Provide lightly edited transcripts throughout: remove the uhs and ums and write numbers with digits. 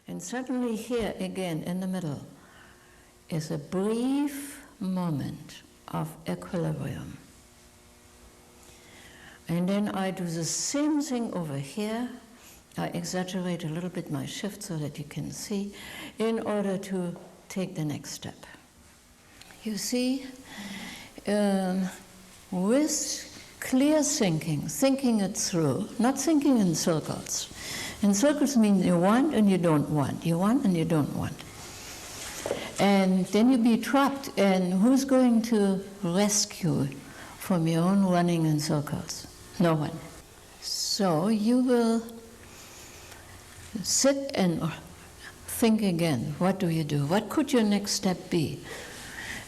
And suddenly here again in the middle is a brief moment of equilibrium. And then I do the same thing over here. I exaggerate a little bit my shift so that you can see, in order to take the next step. You see, with clear thinking it through, not thinking in circles. And circles mean you want and you don't want, you want and you don't want. And then you'll be trapped, and who's going to rescue from your own running in circles? No one. So you will sit and think again. What do you do? What could your next step be?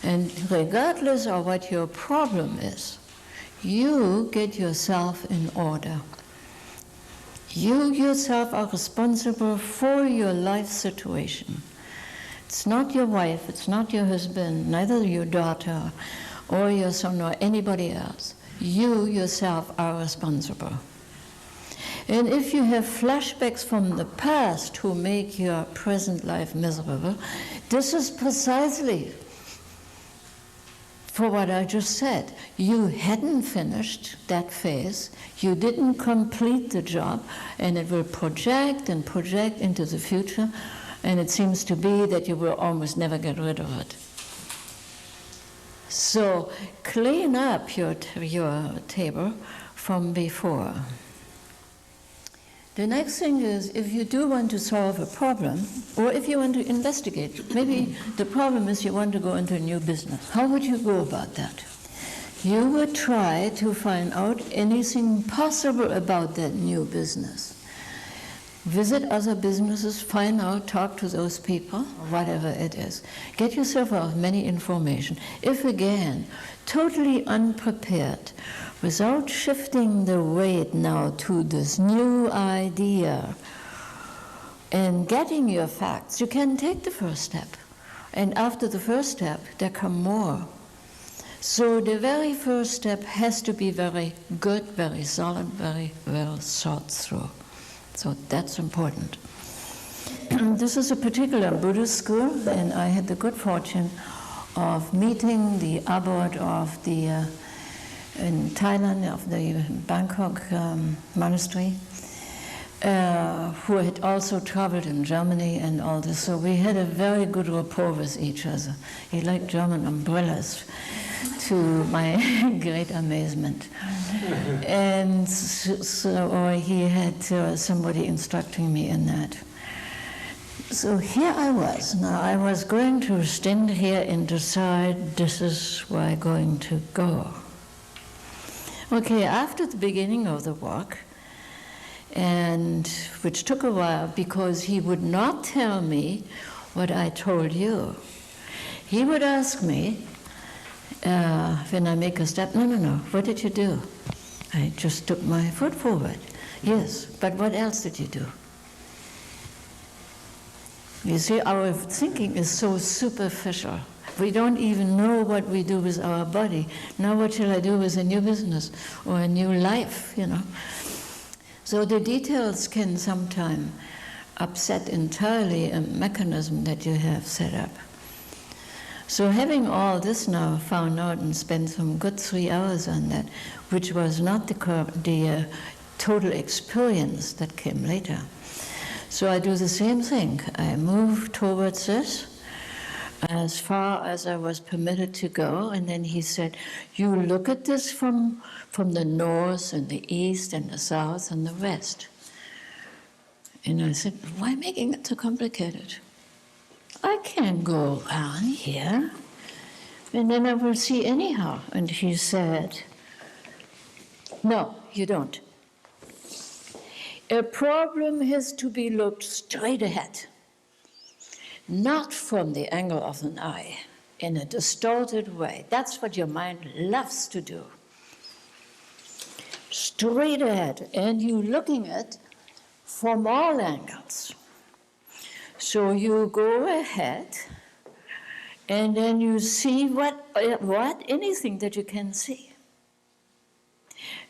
And regardless of what your problem is, you get yourself in order. You yourself are responsible for your life situation. It's not your wife, it's not your husband, neither your daughter or your son or anybody else. You yourself are responsible. And if you have flashbacks from the past who make your present life miserable, this is precisely for what I just said. You hadn't finished that phase, you didn't complete the job, and it will project and project into the future, and it seems to be that you will almost never get rid of it. So clean up your table from before. The next thing is, if you do want to solve a problem, or if you want to investigate, maybe the problem is you want to go into a new business. How would you go about that? You would try to find out anything possible about that new business. Visit other businesses, find out, talk to those people, whatever it is. Get yourself as many information. If again, totally unprepared, without shifting the weight now to this new idea and getting your facts, you can take the first step. And after the first step, there come more. So the very first step has to be very good, very solid, very well thought through. So that's important. This is a particular Buddhist school, and I had the good fortune of meeting the abbot of the in Thailand, of the Bangkok monastery, who had also traveled in Germany and all this. So we had a very good rapport with each other. He liked German umbrellas, to my great amazement. And so he had somebody instructing me in that. So here I was. Now I was going to stand here and decide this is where I'm going to go. Okay, after the beginning of the walk, and which took a while because he would not tell me what I told you. He would ask me, when I make a step, no, what did you do? I just took my foot forward. Yes, but what else did you do? You see, our thinking is so superficial. We don't even know what we do with our body. Now what shall I do with a new business or a new life, you know? So the details can sometimes upset entirely a mechanism that you have set up. So having all this now found out and spent some good 3 hours on that, which was not the total experience that came later. So I do the same thing. I move towards this as far as I was permitted to go, and then he said, you look at this from the north and the east and the south and the west. And I said, why making it so complicated? I can't go around here, and then I will see anyhow. And he said, no, you don't. A problem has to be looked straight ahead, not from the angle of an eye, in a distorted way. That's what your mind loves to do. Straight ahead, and you're looking at from all angles. So you go ahead, and then you see anything that you can see.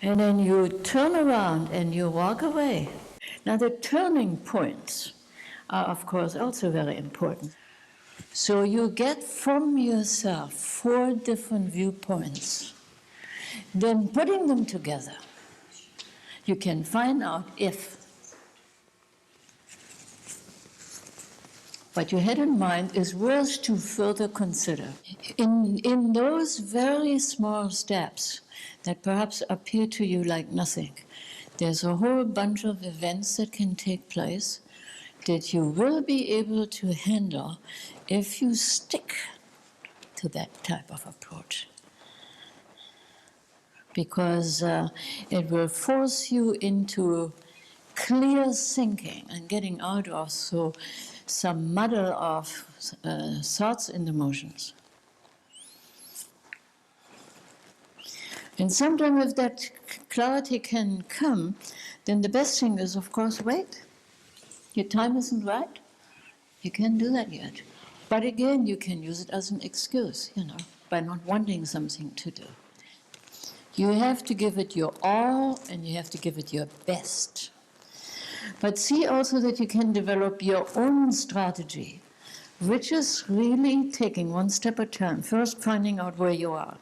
And then you turn around and you walk away. Now the turning points are, of course, also very important. So you get from yourself 4 different viewpoints. Then putting them together, you can find out if what you had in mind is worth to further consider. In those very small steps that perhaps appear to you like nothing, there's a whole bunch of events that can take place that you will be able to handle if you stick to that type of approach. Because it will force you into clear thinking and getting out of some muddle of thoughts and emotions. And sometimes if that clarity can come, then the best thing is, of course, wait. Your time isn't right. You can't do that yet. But again, you can use it as an excuse, by not wanting something to do. You have to give it your all, and you have to give it your best. But see also that you can develop your own strategy, which is really taking one step at a time. First, finding out where you are.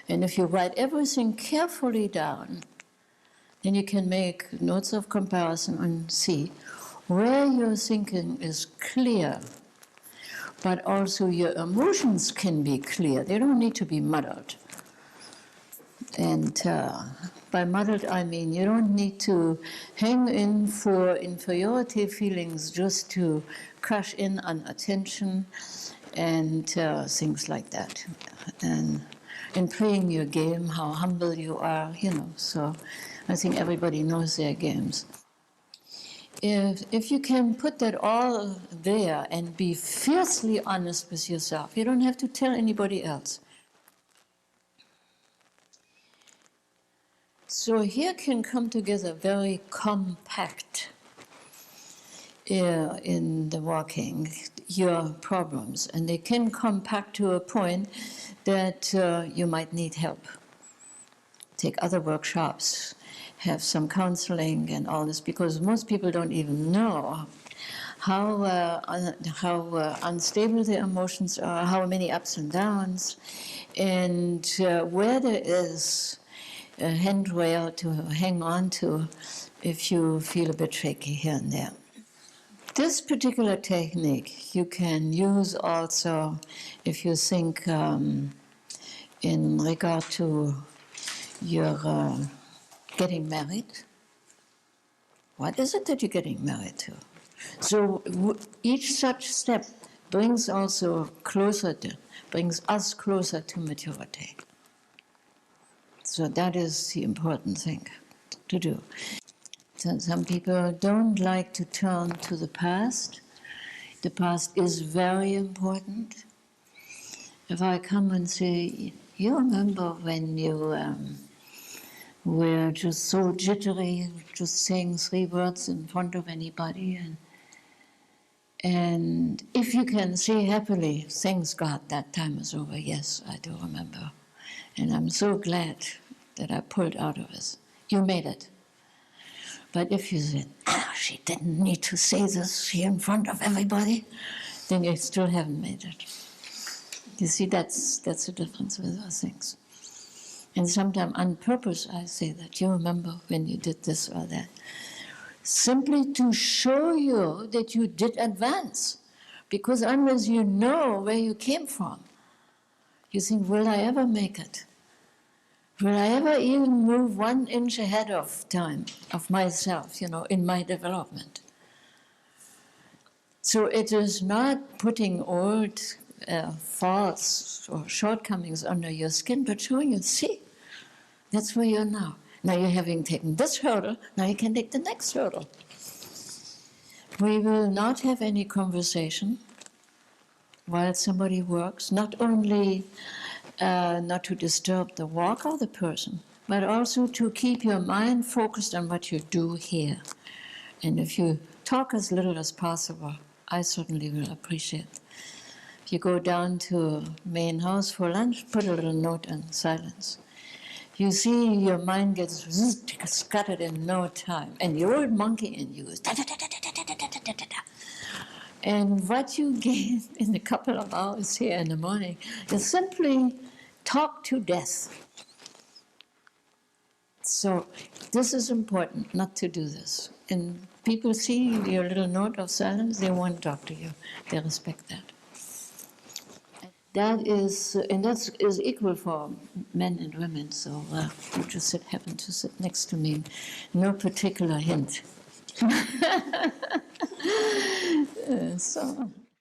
And if you write everything carefully down, then you can make notes of comparison and see where your thinking is clear, but also your emotions can be clear. They don't need to be muddled. And by muddled, I mean you don't need to hang in for inferiority feelings just to crash in on attention and things like that. And in playing your game, how humble you are, so I think everybody knows their games. If you can put that all there and be fiercely honest with yourself, you don't have to tell anybody else. So here can come together very compact in the walking, your problems, and they can compact to a point that you might need help. Take other workshops, have some counseling and all this, because most people don't even know how unstable their emotions are, how many ups and downs, and where there is a handrail to hang on to if you feel a bit shaky here and there. This particular technique you can use also if you think in regard to your getting married. What is it that you're getting married to? So each such step brings us closer to maturity. So that is the important thing to do. So some people don't like to turn to the past. The past is very important. If I come and say, you remember when you were just so jittery, just saying 3 words in front of anybody, and if you can say happily, thanks God, that time is over. Yes, I do remember. And I'm so glad that I pulled out of this. You made it. But if you said, she didn't need to say this here in front of everybody, then you still haven't made it. You see, that's the difference with those things. And sometimes on purpose I say that, you remember when you did this or that. Simply to show you that you did advance. Because unless you know where you came from, you think, will I ever make it? Will I ever even move 1 inch ahead of time, of myself, in my development? So it is not putting old faults or shortcomings under your skin, but showing you, see, that's where you're now. Now you're having taken this hurdle, now you can take the next hurdle. We will not have any conversation while somebody works, not only not to disturb the walk of the person, but also to keep your mind focused on what you do here. And if you talk as little as possible, I certainly will appreciate it. If you go down to main house for lunch, put a little note on silence. You see your mind gets scattered in no time. And the old monkey in you is da-da-da-da-da-da-da-da-da-da. And what you gain in a couple of hours here in the morning is simply talk to death. So this is important, not to do this. And people see your little note of silence, they want to talk to you. They respect that. That is, and that is equal for men and women. So you just happen to sit next to me. No particular hint. So.